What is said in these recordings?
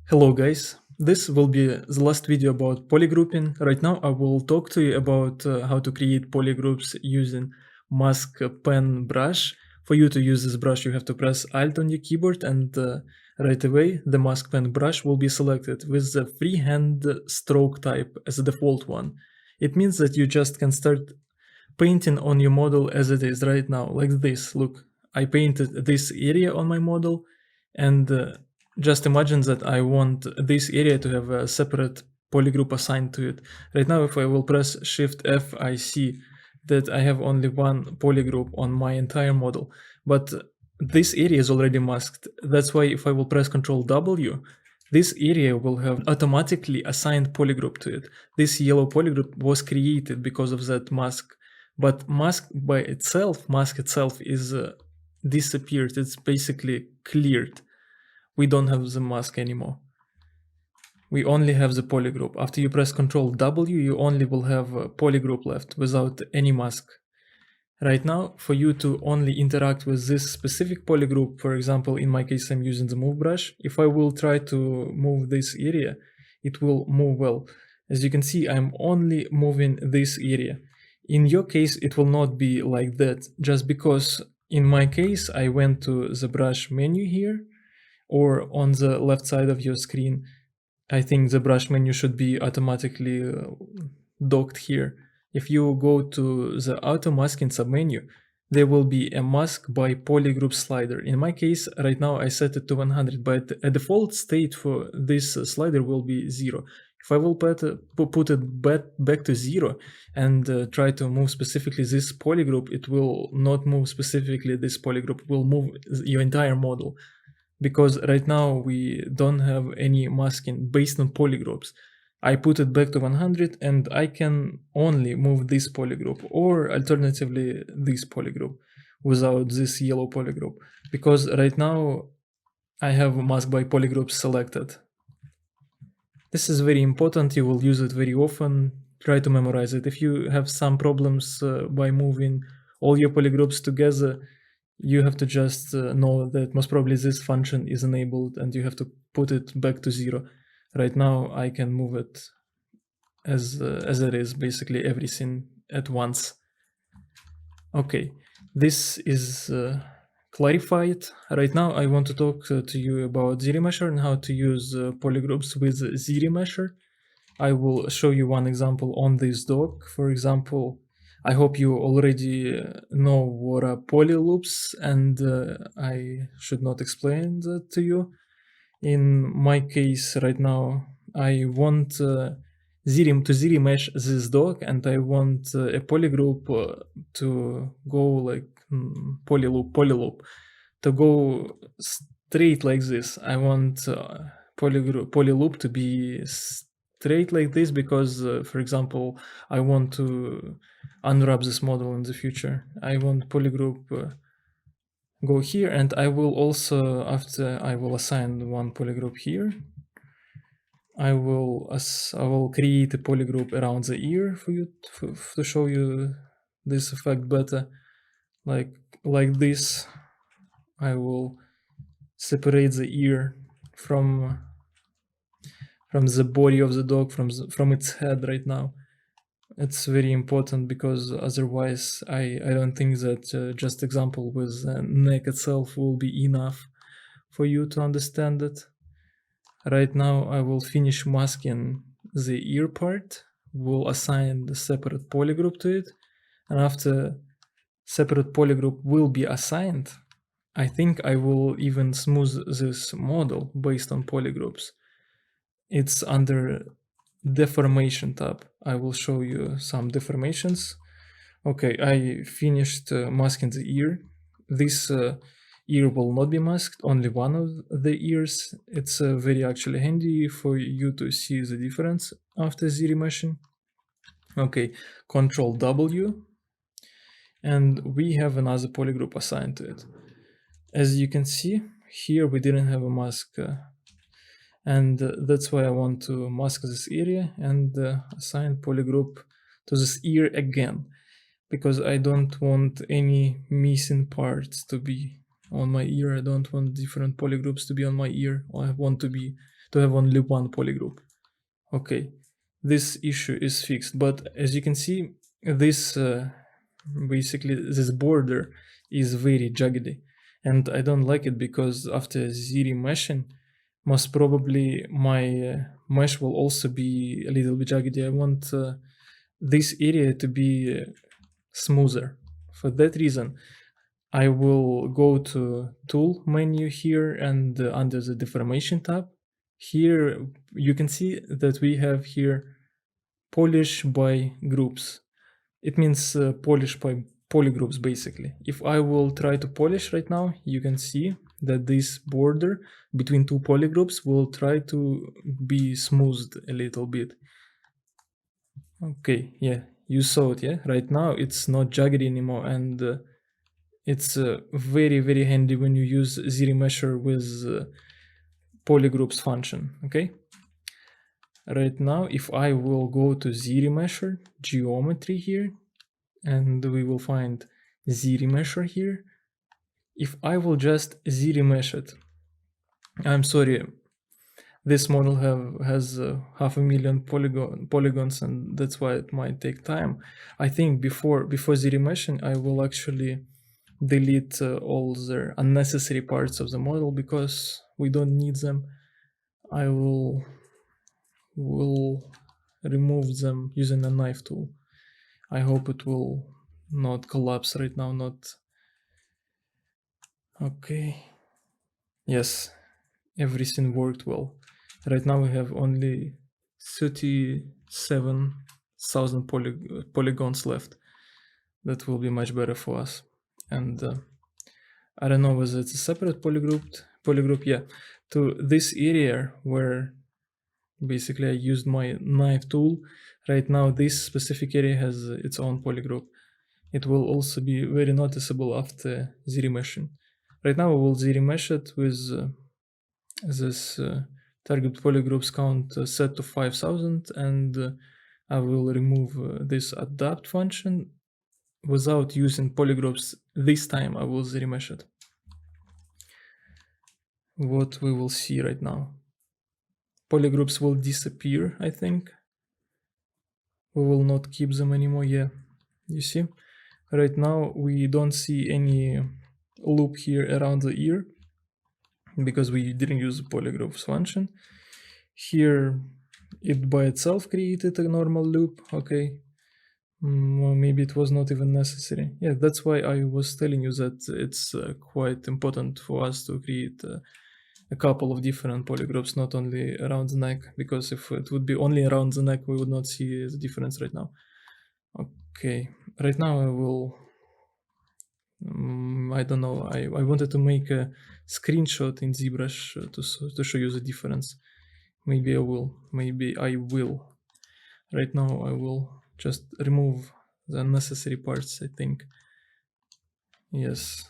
Hello guys, this will be the last video about polygrouping. Right now I will talk to you about how to create polygroups using mask pen brush. For you to use this brush you have to press Alt on your keyboard and right away the mask pen brush will be selected with the freehand stroke type as the default one. It means that you just can start painting on your model as it is right now, like this. Look, I painted this area on my model and just imagine that I want this area to have a separate polygroup assigned to it. Right now, if I will press Shift F, I see that I have only one polygroup on my entire model, but this area is already masked. That's why if I will press Ctrl W, this area will have automatically assigned polygroup to it. This yellow polygroup was created because of that mask, but mask itself is disappeared. It's basically cleared. We don't have the mask anymore. We only have the polygroup. After you press Ctrl W, you only will have a polygroup left without any mask. Right now, for you to only interact with this specific polygroup, for example, in my case, I'm using the move brush. If I will try to move this area, it will move well. As you can see, I'm only moving this area. In your case, it will not be like that, just because in my case, I went to the brush menu here, or on the left side of your screen. I think the brush menu should be automatically docked here. If you go to the auto masking submenu, there will be a mask by polygroup slider. In my case, right now I set it to 100, but a default state for this slider will be 0. If I will put it back to 0 and try to move specifically this polygroup, it will not move specifically this polygroup, it will move your entire model. Because right now we don't have any masking based on polygroups. I put it back to 100 and I can only move this polygroup, or alternatively this polygroup without this yellow polygroup, because right now I have mask by polygroups selected. This is very important, you will use it very often. Try to memorize it. If you have some problems by moving all your polygroups together, you have to just know that most probably this function is enabled and you have to put it back to 0. Right now I can move it as it is, basically everything at once. Okay, this is clarified. Right now I want to talk to you about zremesher and how to use polygroups with zremesher. I will show you one example on this doc. For example, I hope you already know what are polyloops, and I should not explain that to you. In my case right now, I want to zremesh this doc, and I want a polygroup to go like polyloop to go straight like this. I want polyloop to be straight like this because, for example, I want to unwrap this model in the future. I want polygroup go here, and I will also, after I will assign one polygroup here, I will create a polygroup around the ear for you to show you this effect better. Like this, I will separate the ear from the body of the dog, from its head right now. It's very important because otherwise I don't think that just example with the neck itself will be enough for you to understand it. Right now I will finish masking the ear part, will assign the separate polygroup to it, and after separate polygroup will be assigned, I think I will even smooth this model based on polygroups. It's under deformation tab. I will show you some deformations. Okay, I finished masking the ear. This ear will not be masked, only one of the ears. It's very actually handy for you to see the difference after zremeshing. Okay, Ctrl W, and we have another polygroup assigned to it. As you can see, here we didn't have a mask, and that's why I want to mask this area and assign polygroup to this ear again, because I don't want any missing parts to be on my ear. I don't want different polygroups to be on my ear. I want to be to have only one polygroup. Okay, this issue is fixed, but as you can see, this basically this border is very jaggedy, and I don't like it because after zremeshing, most probably my mesh will also be a little bit jaggedy. I want this area to be smoother. For that reason, I will go to tool menu here, and under the deformation tab, here you can see that we have here polish by groups. It means polish by polygroups basically. If I will try to polish right now, you can see that this border between two polygroups will try to be smoothed a little bit. Okay, yeah, you saw it, yeah? Right now it's not jagged anymore, and it's very handy when you use zremesher with polygroups function, okay? Right now, if I will go to zremesher geometry here, and we will find zremesher here, if I will just zremesh it, I'm sorry, this model has 500,000 polygons, and that's why it might take time. I think before zremeshing, I will actually delete all the unnecessary parts of the model because we don't need them. I will remove them using a knife tool. I hope it will not collapse right now. Not okay. Yes, everything worked well. Right now we have only 37,000 polygons left. That will be much better for us. And I don't know whether it's a separate polygroup, yeah, to this area where basically I used my knife tool. Right now this specific area has its own polygroup. It will also be very noticeable after zremeshing. Right now I will zremesh it with this target polygroups count set to 5,000, and I will remove this adapt function without using polygroups. This time I will zremesh it. What we will see right now, polygroups will disappear, I think. We will not keep them anymore. Yeah, you see, right now we don't see any loop here around the ear because we didn't use the polygroups function. Here it by itself created a normal loop. Okay, maybe it was not even necessary. Yeah, that's why I was telling you that it's quite important for us to create a couple of different polygroups, not only around the neck, because if it would be only around the neck, we would not see the difference right now. Okay, right now I will I don't know, I wanted to make a screenshot in ZBrush to show you the difference. Maybe I will. Right now I will just remove the unnecessary parts, I think. Yes,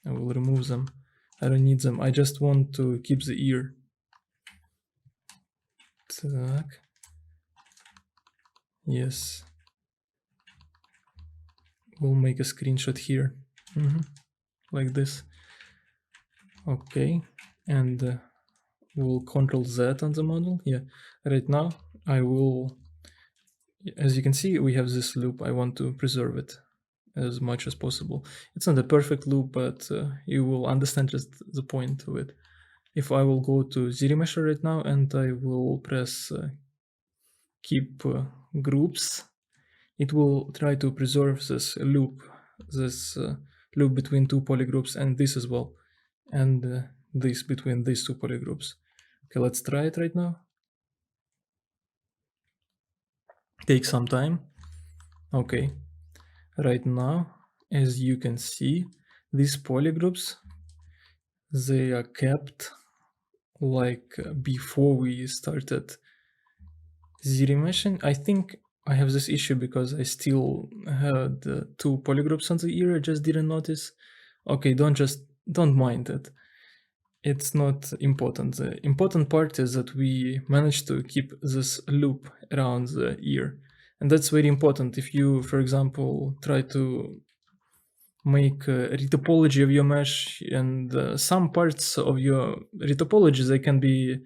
I will remove them. I don't need them. I just want to keep the ear. Так. Yes. We'll make a screenshot here. Like this. Okay. And we'll Control Z on the model. Yeah. Right now I will, as you can see, we have this loop. I want to preserve it as much as possible. It's not a perfect loop, but you will understand just the point of it. If I will go to zremesher right now and I will press keep groups, it will try to preserve this loop between two polygroups, and this as well, and this between these two polygroups. Okay, let's try it right now. Take some time. Okay, right now, as you can see, these polygroups, they are kept like before we started zremeshing. I think I have this issue because I still had two polygroups on the ear. I just didn't notice. Okay, don't mind it. It's not important. The important part is that we managed to keep this loop around the ear. And that's very important. If you, for example, try to make a retopology of your mesh, and some parts of your retopology, they can be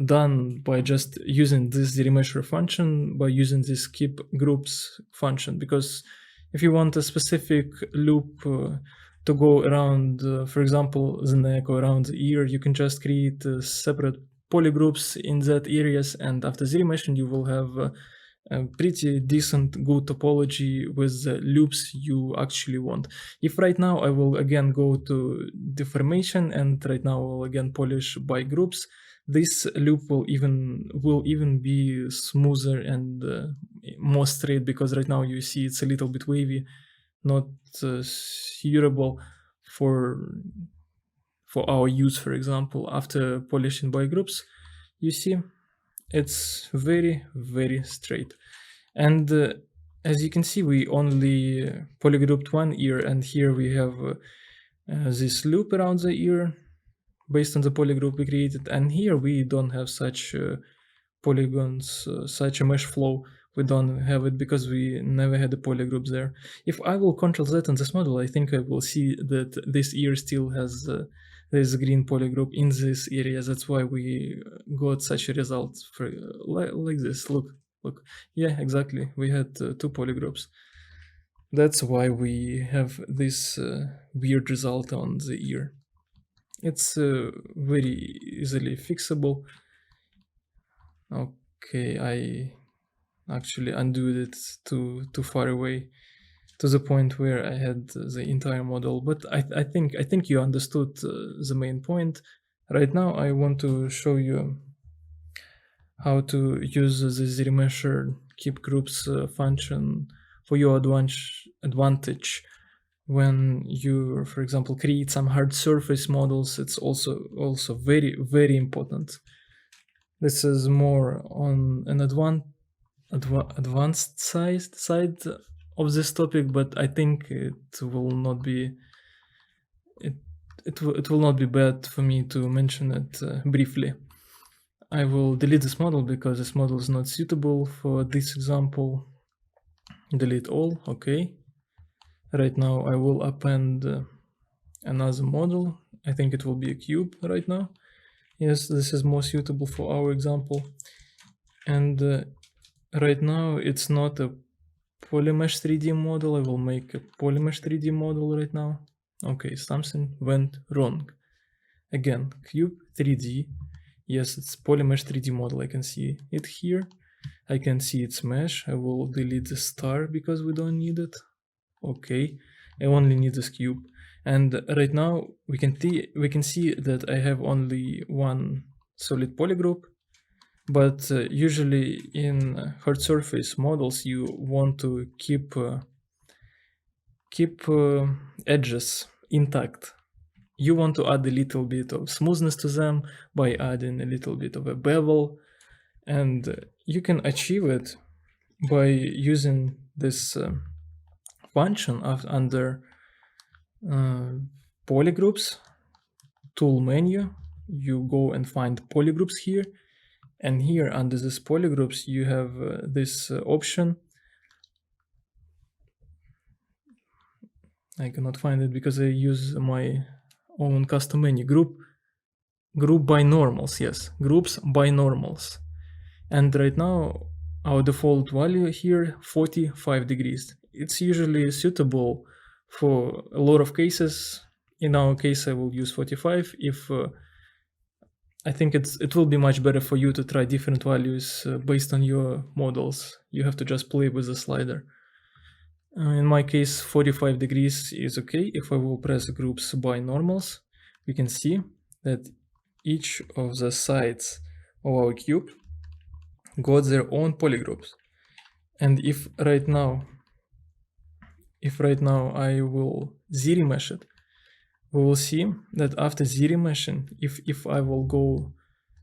done by just using this zremesher function, by using this keep groups function. Because if you want a specific loop to go around, for example, the neck or around the ear, you can just create separate polygroups in that areas, and after zremeshing you will have a pretty decent good topology with the loops you actually want. If right now I will again go to deformation, and right now I will again polish by groups, this loop will even be smoother and more straight, because right now you see it's a little bit wavy, not suitable for our use. For example, after polishing by groups, you see it's very straight. And as you can see, we only polygrouped one ear, and here we have this loop around the ear based on the polygroup we created, and here we don't have such polygons, such a mesh flow. We don't have it because we never had the polygroups there. If I will Control Z on this model, I think I will see that this ear still has this green polygroup in this area. That's why we got such a result for like this. Look, yeah, exactly. We had two polygroups. That's why we have this weird result on the ear. It's very easily fixable. Okay, I actually undid it too far away, to the point where I had the entire model. But I think you understood the main point. Right now I want to show you how to use the zremesher keep groups function for your advantage when you, for example, create some hard surface models. It's also very important. This is more on an advanced side of this topic, but I think it will not be it will not be bad for me to mention it briefly. I will delete this model because this model is not suitable for this example. Delete all. Okay. Right now I will append another model. I think it will be a cube right now. Yes, this is more suitable for our example. And right now it's not a polymesh 3D model. I will make a polymesh 3D model right now. Okay, something went wrong. Again, cube 3D. Yes, it's polymesh 3D model. I can see it here. I can see its mesh. I will delete the star because we don't need it. Okay, I only need this cube. And right now we can see that I have only one solid polygroup. But usually in hard surface models, you want to keep edges intact. You want to add a little bit of smoothness to them by adding a little bit of a bevel, and you can achieve it by using this function under polygroups tool menu. You go and find polygroups here, and here under this polygroups you have this option. I cannot find it because I use my own custom menu. Group by normals. Yes, groups by normals. And right now our default value here 45 degrees. It's usually suitable for a lot of cases. In our case I will use 45. If I think it will be much better for you to try different values based on your models. You have to just play with the slider. In my case 45 degrees is okay. If I will press groups by normals, we can see that each of the sides of our cube got their own polygroups. And if right now I will zremesh it, we will see that after zremeshing, if I will go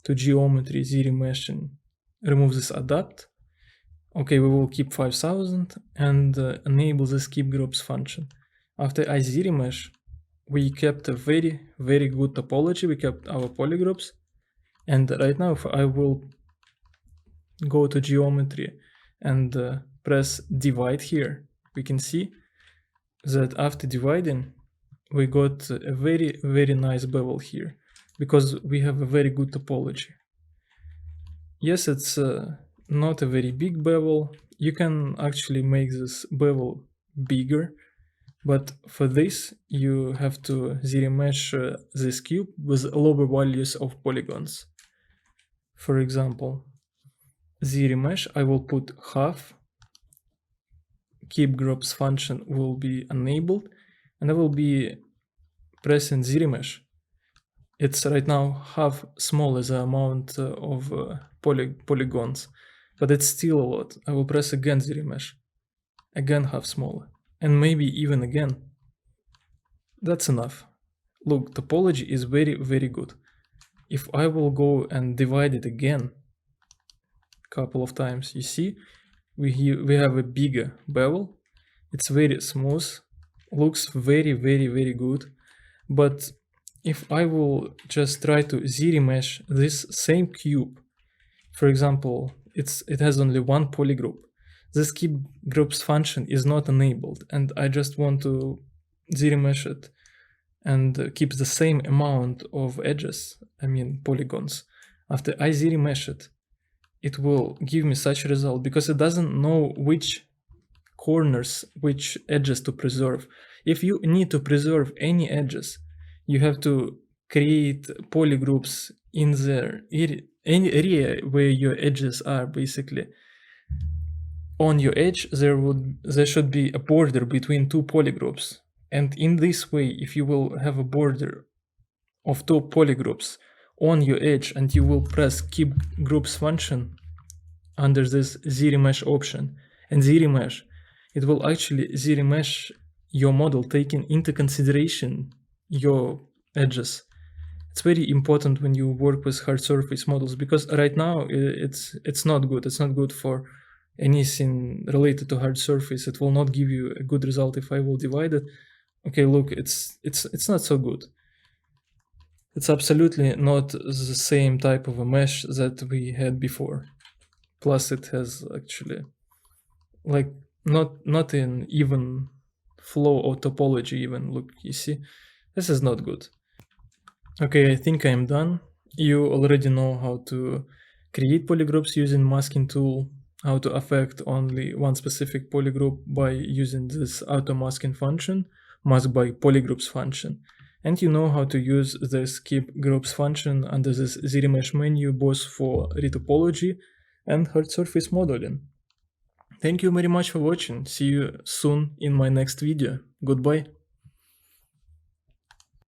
to geometry, zremeshing, remove this adapt, okay, we will keep 5000 and enable this keep groups function. After I zremesh, we kept a very good topology. We kept our polygroups. And right now, if I will go to geometry and press divide here, we can see that after dividing, we got a very nice bevel here because we have a very good topology. Yes, it's not a very big bevel. You can actually make this bevel bigger, but for this you have to zremesh this cube with lower values of polygons. For example, zremesh I will put half, keep groups function will be enabled, and I will be pressing zremesh. It's right now half smaller the amount of polygons, but it's still a lot. I will press again zremesh, again half smaller, and maybe even again. That's enough. Look, topology is very good. If I will go and divide it again a couple of times, you see, we have a bigger bevel. It's very smooth, looks very good. But if I will just try to zremesh this same cube, for example, it has only one polygroup, this keep groups function is not enabled, and I just want to zremesh it and keep the same amount of edges, I mean polygons. After I zremesh it, it will give me such a result because it doesn't know which corners, which edges to preserve. If you need to preserve any edges, you have to create polygroups in the any area where your edges are. Basically, on your edge there should be a border between two polygroups, and in this way, if you will have a border of two polygroups on your edge and you will press keep groups function under this zremesh option, and zremesh, it will actually zremesh your model taking into consideration your edges. It's very important when you work with hard surface models, because right now it's not good. It's not good for anything related to hard surface. It will not give you a good result if I will divide it. Okay, look, it's not so good. It's absolutely not the same type of a mesh that we had before. Plus it has actually like not in even flow or topology even. Look, you see, this is not good. Okay, I think I'm done. You already know how to create polygroups using masking tool, how to affect only one specific polygroup by using this auto masking function, mask by polygroups function. And you know how to use this keep groups function under this zremesh menu both for retopology and hard surface modeling. Thank you very much for watching. See you soon in my next video. Goodbye.